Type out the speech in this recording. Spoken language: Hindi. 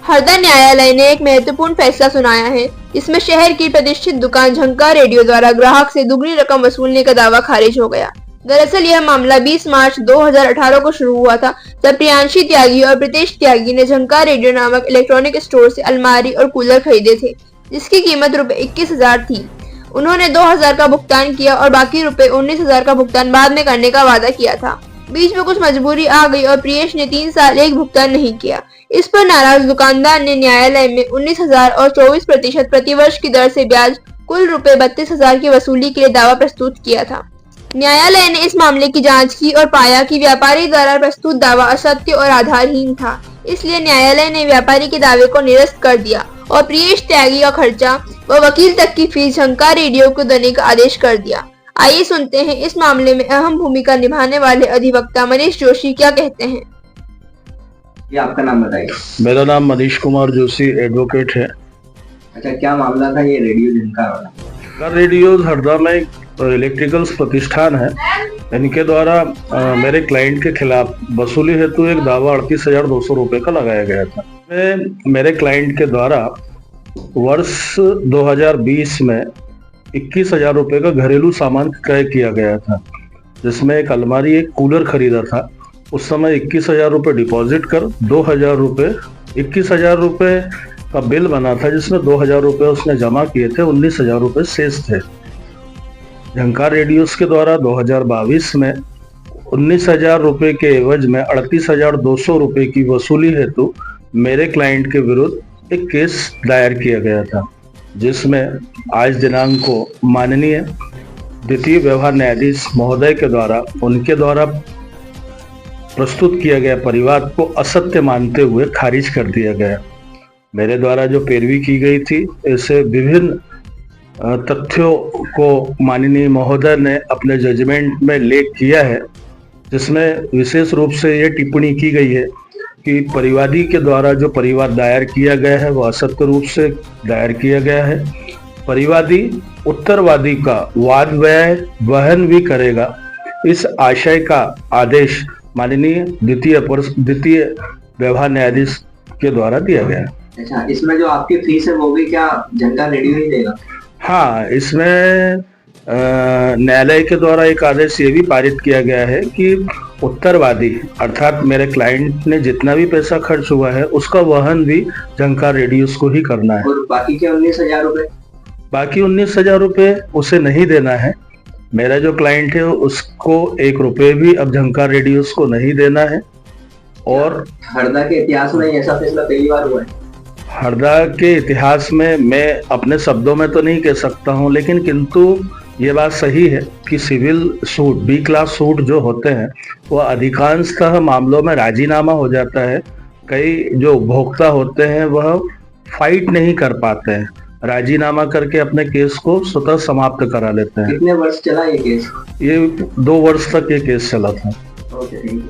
हरदा न्यायालय ने एक महत्वपूर्ण फैसला सुनाया है, जिसमें शहर की प्रतिष्ठित दुकान झंकार रेडियो द्वारा ग्राहक से दुगनी रकम वसूलने का दावा खारिज हो गया। दरअसल यह मामला 20 मार्च 2018 को शुरू हुआ था, जब प्रियांशी त्यागी और प्रीतेश त्यागी ने झंकार रेडियो नामक इलेक्ट्रॉनिक स्टोर से अलमारी और कूलर खरीदे थे, जिसकी कीमत ₹21,000 थी। उन्होंने 2,000 का भुगतान किया और बाकी ₹19,000 का भुगतान बाद में करने का वादा किया था। बीच में कुछ मजबूरी आ गई और प्रियेश ने 3 साल एक भुगतान नहीं किया। इस पर नाराज दुकानदार ने न्यायालय में 19,000 और 24% प्रतिवर्ष की दर से ब्याज कुल ₹32,000 की वसूली के लिए दावा प्रस्तुत किया था। न्यायालय ने इस मामले की जांच की और पाया कि व्यापारी द्वारा प्रस्तुत दावा असत्य और आधारहीन था। इसलिए न्यायालय ने व्यापारी के दावे को निरस्त कर दिया और प्रियेश त्यागी का खर्चा व वकील तक की फीस झंकार रेडियो को देने का आदेश कर दिया। आइए सुनते हैं इस मामले में अहम भूमिका निभाने वाले अधिवक्ता मनीष जोशी क्या कहते हैं। ये आपका नाम बताइए। मेरा नाम मनीष कुमार जोशी एडवोकेट है। अच्छा, क्या मामला था ये रेडियो झंकार वाला? रेडियो हरदा में इलेक्ट्रिकल प्रतिष्ठान है, इनके द्वारा मेरे क्लाइंट के खिलाफ वसूली हेतु एक दावा 38,200 रुपये का लगाया गया था। मेरे क्लाइंट के द्वारा वर्ष 2020 में 21,000 रुपये का घरेलू सामान क्रय किया गया था, जिसमें एक अलमारी, एक कूलर खरीदा था। उस समय 21,000 रुपये डिपॉजिट कर 2,000 रुपये 21,000 रुपये का बिल बना था, जिसमें 2,000 रुपये उसने जमा किए थे, 19,000 रुपये शेष थे। झंकार रेडियोस के द्वारा 2022 में 19,000 रुपये के एवज में 38,200 रुपये की वसूली हेतु मेरे क्लाइंट के विरुद्ध एक केस दायर किया गया था, जिसमें आज दिनांक को माननीय द्वितीय व्यवहार न्यायाधीश महोदय के द्वारा उनके द्वारा प्रस्तुत किया गया परिवाद को असत्य मानते हुए खारिज कर दिया गया। मेरे द्वारा जो पैरवी की गई थी, ऐसे विभिन्न तथ्यों को माननीय महोदय ने अपने जजमेंट में लेख किया है, जिसमें विशेष रूप से ये टिप्पणी की गई है कि परिवादी के द्वारा जो परिवाद दायर किया गया है वह असत्य रूप से दायर किया गया है। परिवादी उत्तरवादी का वाद व्यय वहन भी करेगा, इस आशय का आदेश माननीय द्वितीय व्यवहार न्यायाधीश के द्वारा दिया गया। अच्छा, इसमें जो आपकी फीस है वो भी क्या झंकार रेडियो ही देगा? हाँ, इसमें न्यायालय के द्वारा एक आदेश ये भी पारित किया गया है कि उत्तरवादी अर्थात मेरे क्लाइंट ने जितना भी पैसा खर्च हुआ है उसका वहन भी झंकार रेडियोस को ही करना है। और बाकी के 19,000 रुपये? बाकी 19,000 रुपये उसे नहीं देना है। मेरा जो क्लाइंट है उसको 1 रुपये भी अब झंकार रेडियोस को नहीं देना है। और हरदा के इतिहास में ऐसा फैसला पहली बार हुआ है? हरदा के इतिहास में मैं अपने शब्दों में तो नहीं कह सकता हूँ, लेकिन किंतु ये बात सही है कि civil suit, B class suit जो होते हैं वह अधिकांशतः मामलों में राजीनामा हो जाता है। कई जो उपभोक्ता होते हैं वह फाइट नहीं कर पाते हैं, राजीनामा करके अपने केस को स्वतः समाप्त करा लेते हैं। कितने वर्ष चला ये केस? ये 2 वर्ष तक ये केस चला था। Okay, thank you.